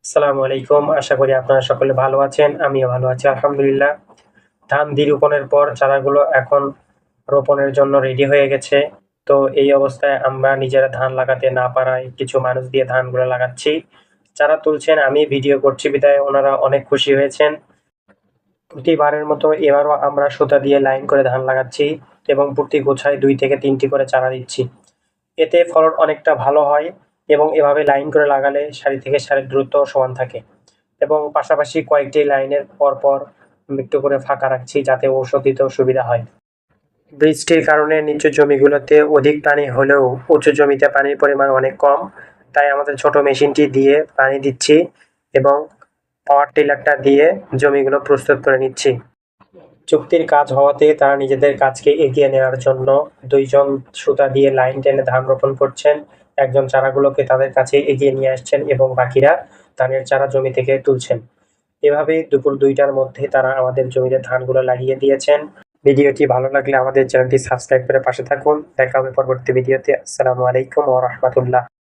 আসসালামু আলাইকুম। আশা করি আপনারা সকলে ভালো আছেন। আমিও ভালো আছি আলহামদুলিল্লাহ। ধান রোপণের পর চারাগুলো এখন রোপণের জন্য রেডি হয়ে গেছে। তো এই অবস্থায় আমরা নিজেরা ধান লাগাতে না পারায় কিছু মানুষ দিয়ে ধানগুলো লাগাচ্ছি। যারা তুলছেন আমি ভিডিও করছি বিধায় ওনারা অনেক খুশি হয়েছেন। প্রতিবারের মতো এবারও আমরা সুতা দিয়ে লাইন করে ধান লাগাচ্ছি এবং প্রতি গোছায় ২ থেকে ৩ টি করে চারা দিচ্ছি। এতে ফলন অনেকটা ভালো হয় এবং এভাবে লাইন করে লাগালে সারি থেকে সারির দূরত্ব সমান থাকে এবং পাশাপাশি কয়েকটি লাইনের পরপর একটু করে ফাঁকা রাখছি যাতে ঔষধ দিতেও সুবিধা হয়। বৃষ্টির কারণে নিচু জমিগুলোতে অধিক পানি হলেও উঁচু জমিতে পানির পরিমাণ অনেক কম, তাই আমাদের ছোট মেশিনটি দিয়ে পানি দিচ্ছি এবং পাওয়ার টিলারটা দিয়ে জমিগুলো প্রস্তুত করে নিচ্ছি। চুক্তির কাজ হওয়াতে তারা নিজেদের কাজকে এগিয়ে নেওয়ার জন্য ২ জন সুতা দিয়ে লাইন টেনে ধান রোপণ করছেন। একজন চারাগুলোকে তাদের কাছে এগিয়ে নিয়ে আসছেন এবং বাকিরা ধানের চারা জমি থেকে তুলছেন। এভাবেই দুপুর ২টার মধ্যে তারা আমাদের জমিতে ধানগুলো লাগিয়ে দিয়েছেন। ভিডিওটি ভালো লাগলে আমাদের চ্যানেলটি সাবস্ক্রাইব করে পাশে থাকুন। দেখা হবে পরবর্তী ভিডিওতে। আসসালামু আলাইকুম ওয়া রাহমাতুল্লাহ।